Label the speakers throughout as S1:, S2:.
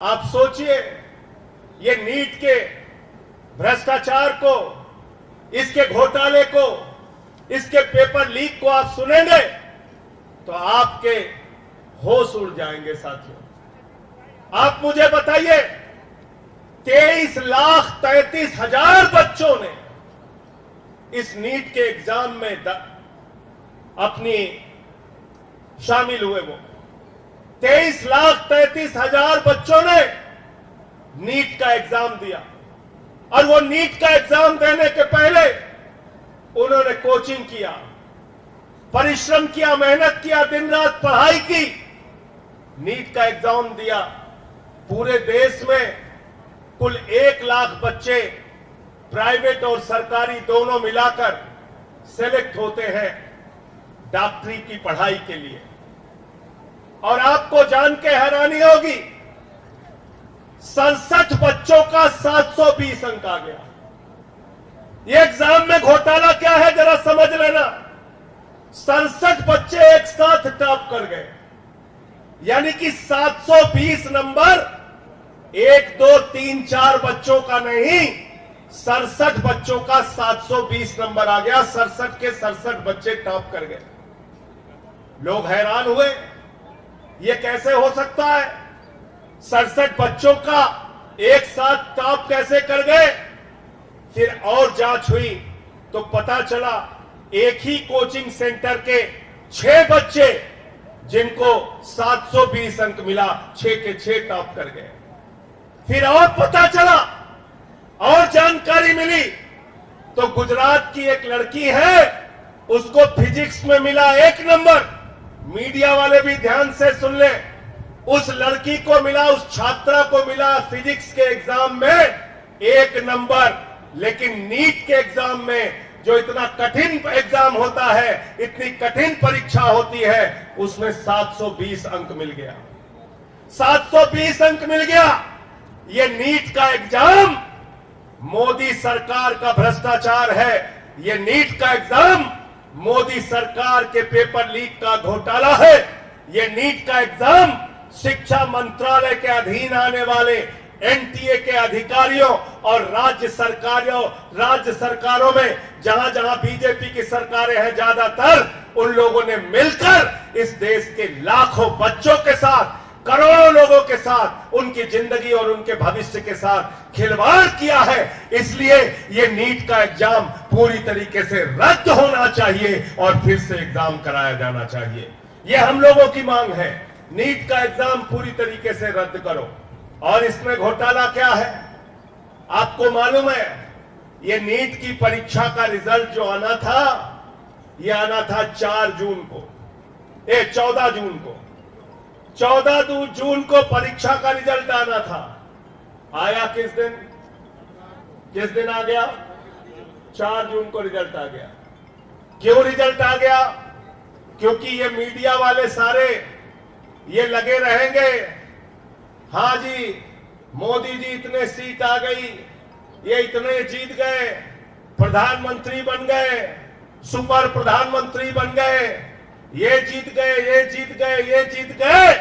S1: आप सोचिए, ये नीट के भ्रष्टाचार को, इसके घोटाले को, इसके पेपर लीक को आप सुनेंगे तो आपके होश उड़ जाएंगे साथियों। आप मुझे बताइए, 23,33,000 बच्चों ने इस नीट के एग्जाम में अपनी शामिल हुए। वो 23,33,000 बच्चों ने नीट का एग्जाम दिया और वो नीट का एग्जाम देने के पहले उन्होंने कोचिंग किया, परिश्रम किया, मेहनत किया, दिन रात पढ़ाई की, नीट का एग्जाम दिया। पूरे देश में कुल 1 लाख बच्चे प्राइवेट और सरकारी दोनों मिलाकर सेलेक्ट होते हैं डॉक्टरी की पढ़ाई के लिए। और आपको जान के हैरानी होगी, 67 बच्चों का 720 अंक आ गया। ये एग्जाम में घोटाला क्या है जरा समझ लेना। 67 बच्चे एक साथ टॉप कर गए, यानी कि 720 नंबर 1, 2, 3, 4 बच्चों का नहीं, 67 बच्चों का 720 नंबर आ गया। 67 के 67 बच्चे टॉप कर गए। लोग हैरान हुए, ये कैसे हो सकता है? 67 बच्चों का एक साथ टॉप कैसे कर गए? फिर और जांच हुई तो पता चला एक ही कोचिंग सेंटर के 6 बच्चे जिनको 720 अंक मिला, 6 के 6 टॉप कर गए। फिर और पता चला और जानकारी मिली तो गुजरात की एक लड़की है, उसको फिजिक्स में मिला 1 नंबर। मीडिया वाले भी ध्यान से सुन ले, उस लड़की को मिला, उस छात्रा को मिला फिजिक्स के एग्जाम में 1 नंबर। लेकिन नीट के एग्जाम में, जो इतना कठिन एग्जाम होता है, इतनी कठिन परीक्षा होती है, उसमें 720 अंक मिल गया। 720 अंक मिल गया। ये नीट का एग्जाम मोदी सरकार का भ्रष्टाचार है। ये नीट का एग्जाम मोदी सरकार के पेपर लीक का घोटाला है। ये नीट का एग्जाम शिक्षा मंत्रालय के अधीन आने वाले एनटीए के अधिकारियों और राज्य सरकारों में, जहां जहां बीजेपी की सरकारें हैं ज्यादातर, उन लोगों ने मिलकर इस देश के लाखों बच्चों के साथ, करोड़ों लोगों के साथ, उनकी जिंदगी और उनके भविष्य के साथ खिलवाड़ किया है। इसलिए ये नीट का एग्जाम पूरी तरीके से रद्द होना चाहिए और फिर से एग्जाम कराया जाना चाहिए। ये हम लोगों की मांग है। नीट का एग्जाम पूरी तरीके से रद्द करो। और इसमें घोटाला क्या है आपको मालूम है? ये नीट की परीक्षा का रिजल्ट जो आना था, ये आना था 14 जून को। 14 जून को परीक्षा का रिजल्ट आना था। आया किस दिन आ गया? 4 जून को रिजल्ट आ गया। क्यों रिजल्ट आ गया? क्योंकि ये मीडिया वाले सारे ये लगे रहेंगे, हाँ जी मोदी जी इतने सीट आ गई, ये इतने जीत गए, प्रधानमंत्री बन गए, सुपर प्रधानमंत्री बन गए, ये जीत गए, ये जीत गए, ये जीत गए।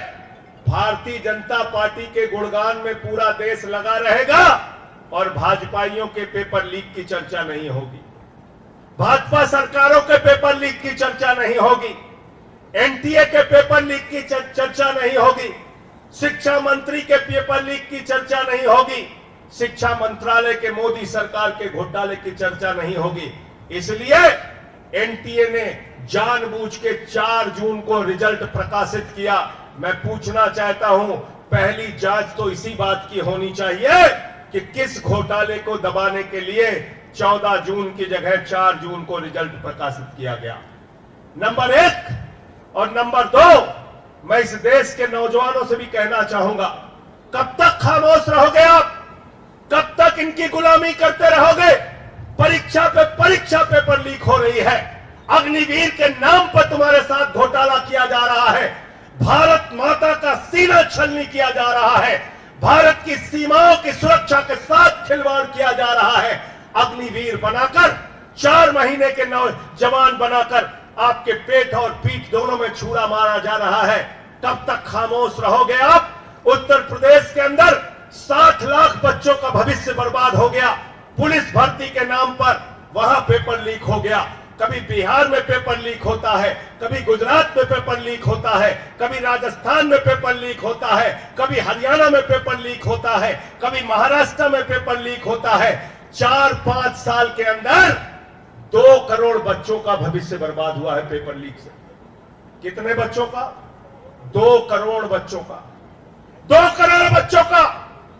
S1: भारतीय जनता पार्टी के गुणगान में पूरा देश लगा रहेगा और भाजपाइयों के पेपर लीक की चर्चा नहीं होगी, भाजपा सरकारों के पेपर लीक की चर्चा नहीं होगी, एनटीए के पेपर लीक की चर्चा नहीं होगी, शिक्षा मंत्री के पेपर लीक की चर्चा नहीं होगी, शिक्षा मंत्रालय के मोदी सरकार के घोटाले की चर्चा नहीं होगी। इसलिए एनटीए ने जानबूझ के 4 जून को रिजल्ट प्रकाशित किया। मैं पूछना चाहता हूं, पहली जांच तो इसी बात की होनी चाहिए कि किस घोटाले को दबाने के लिए 14 जून की जगह 4 जून को रिजल्ट प्रकाशित किया गया। नंबर 1 और नंबर 2, मैं इस देश के नौजवानों से भी कहना चाहूंगा, कब तक खामोश रहोगे आप? कब तक इनकी गुलामी करते रहोगे? परीक्षा पे परीक्षा पेपर लीक हो रही है, अग्निवीर के नाम पर तुम्हारे साथ घोटाला किया जा रहा है, भारत माता का सीना छलनी किया जा रहा है, भारत की सीमाओं की सुरक्षा के साथ खिलवाड़ किया जा रहा है। अग्निवीर बनाकर, 4 महीने के नौजवान बनाकर आपके पेट और पीठ दोनों में छुरा मारा जा रहा है। कब तक खामोश रहोगे आप? उत्तर प्रदेश के अंदर 60 लाख बच्चों का भविष्य बर्बाद हो गया। पुलिस भर्ती के नाम पर वहां पेपर लीक हो गया। कभी बिहार में पेपर लीक होता है, कभी गुजरात में पेपर लीक होता है, कभी राजस्थान में पेपर लीक होता है, कभी हरियाणा में पेपर लीक होता है, कभी महाराष्ट्र में पेपर लीक होता है। 4-5 साल के अंदर 2 करोड़ बच्चों का भविष्य बर्बाद हुआ है पेपर लीक से। कितने बच्चों का? 2 करोड़ बच्चों का। 2 करोड़ बच्चों का।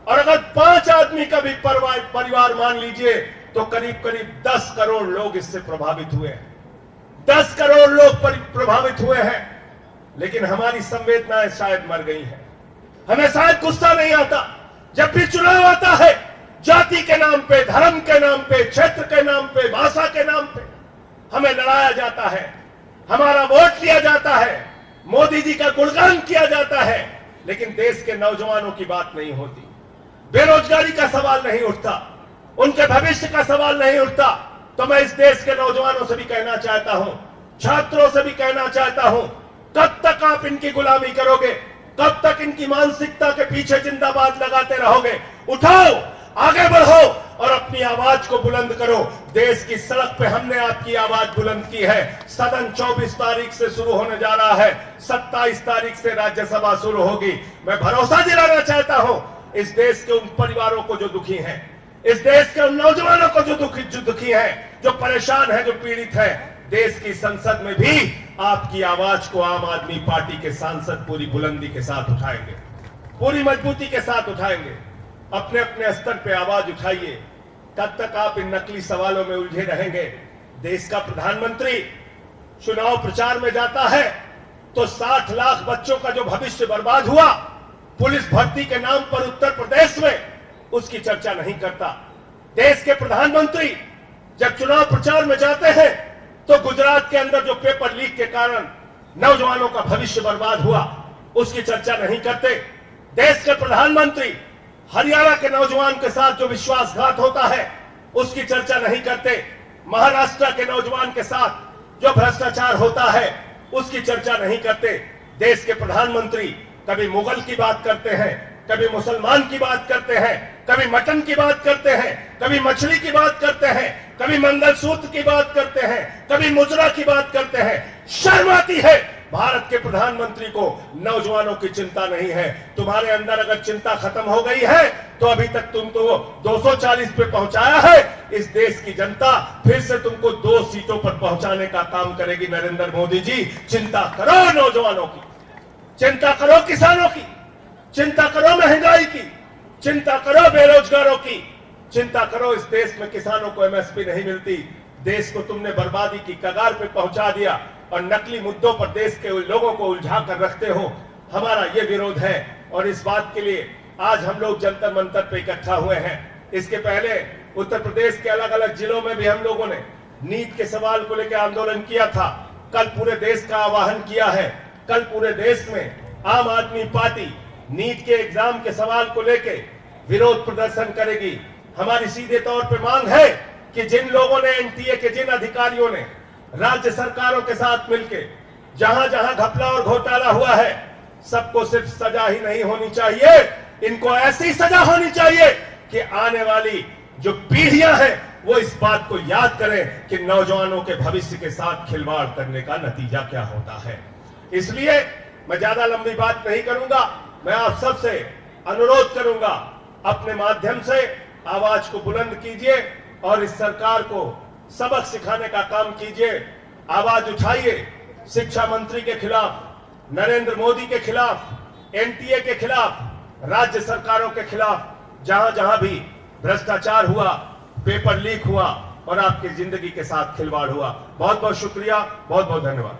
S1: और अगर 5 आदमी का भी परिवार मान लीजिए तो करीब करीब 10 करोड़ लोग इससे प्रभावित हुए हैं। 10 करोड़ लोग प्रभावित हुए हैं। लेकिन हमारी संवेदनाएं शायद मर गई हैं। हमें शायद गुस्सा नहीं आता। जब भी चुनाव आता है, जाति के नाम पे, धर्म के नाम पे, क्षेत्र के नाम पे, भाषा के नाम पे हमें लड़ाया जाता है, हमारा वोट लिया जाता है, मोदी जी का गुणगान किया जाता है, लेकिन देश के नौजवानों की बात नहीं होती। बेरोजगारी का सवाल नहीं उठता, उनके भविष्य का सवाल नहीं उठता। तो मैं इस देश के नौजवानों से भी कहना चाहता हूं, छात्रों से भी कहना चाहता हूं, कब तक आप इनकी गुलामी करोगे? कब तक इनकी मानसिकता के पीछे जिंदाबाद लगाते रहोगे? उठाओ, आगे बढ़ो और अपनी आवाज को बुलंद करो। देश की सड़क पे हमने आपकी आवाज बुलंद की है। सदन 24 तारीख से शुरू होने जा रहा है, 27 तारीख से राज्यसभा शुरू होगी। मैं भरोसा दिलाना चाहता हूं इस देश के उन परिवारों को जो दुखी हैं, इस देश के उन नौजवानों को जो दुखी हैं, जो परेशान हैं, जो पीड़ित हैं। देश की संसद में भी आपकी आवाज को आम आदमी पार्टी के सांसद पूरी बुलंदी के साथ उठाएंगे, पूरी मजबूती के साथ उठाएंगे। अपने अपने स्तर पे आवाज उठाइए। तब तक आप इन नकली सवालों में उलझे रहेंगे। देश का प्रधानमंत्री चुनाव प्रचार में जाता है तो 60 लाख बच्चों का जो भविष्य बर्बाद हुआ पुलिस भर्ती के नाम पर उत्तर प्रदेश में, उसकी चर्चा नहीं करता। देश के प्रधानमंत्री जब चुनाव प्रचार में जाते हैं तो गुजरात के अंदर जो पेपर लीक के कारण नौजवानों का भविष्य बर्बाद हुआ, उसकी चर्चा नहीं करते। देश के प्रधानमंत्री हरियाणा के नौजवान के साथ जो विश्वासघात होता है, उसकी चर्चा नहीं करते। महाराष्ट्र के नौजवान के साथ जो भ्रष्टाचार होता है, उसकी चर्चा नहीं करते। देश के प्रधानमंत्री कभी मुगल की बात करते हैं, कभी मुसलमान की बात करते हैं, कभी मटन की बात करते हैं, कभी मछली की बात करते हैं, कभी मंगलसूत्र की बात करते हैं, कभी मुजरा की बात करते हैं। शर्म आती है। भारत के प्रधानमंत्री को नौजवानों की चिंता नहीं है। तुम्हारे अंदर अगर चिंता खत्म हो गई है तो अभी तक तुम तो 240 पे पहुंचाया है। इस देश की जनता फिर से तुमको 2 सीटों पर पहुंचाने का काम करेगी। नरेंद्र मोदी जी, चिंता करो नौजवानों की, चिंता करो किसानों की, चिंता करो महंगाई की, चिंता करो बेरोजगारों की, चिंता करो इस देश में किसानों को एमएसपी नहीं मिलती। देश को तुमने बर्बादी की कगार पे पहुंचा दिया और नकली मुद्दों पर देश के लोगों को उलझा कर रखते हो। हमारा ये विरोध है और इस बात के लिए आज हम लोग जंतर मंतर पे इकट्ठा हुए हैं। इसके पहले उत्तर प्रदेश के अलग अलग जिलों में भी हम लोगों ने नीट के सवाल को लेकर आंदोलन किया था। कल पूरे देश का आह्वान किया है। कल पूरे देश में आम आदमी पार्टी नीट के एग्जाम के सवाल को लेकर विरोध प्रदर्शन करेगी। हमारी सीधे तौर पे मांग है कि जिन लोगों ने, एनटीए के जिन अधिकारियों ने राज्य सरकारों के साथ मिलकर जहां जहां घपला और घोटाला हुआ है, सबको सिर्फ सजा ही नहीं होनी चाहिए, इनको ऐसी सजा होनी चाहिए कि आने वाली जो पीढ़ियां हैं वो इस बात को याद करें कि नौजवानों के भविष्य के साथ खिलवाड़ करने का नतीजा क्या होता है। इसलिए मैं ज्यादा लंबी बात नहीं करूंगा। मैं आप सबसे अनुरोध करूंगा, अपने माध्यम से आवाज को बुलंद कीजिए और इस सरकार को सबक सिखाने का काम कीजिए। आवाज उठाइए शिक्षा मंत्री के खिलाफ, नरेंद्र मोदी के खिलाफ, एनटीए के खिलाफ, राज्य सरकारों के खिलाफ, जहां जहां भी भ्रष्टाचार हुआ, पेपर लीक हुआ और आपकी जिंदगी के साथ खिलवाड़ हुआ। बहुत बहुत शुक्रिया, बहुत बहुत धन्यवाद।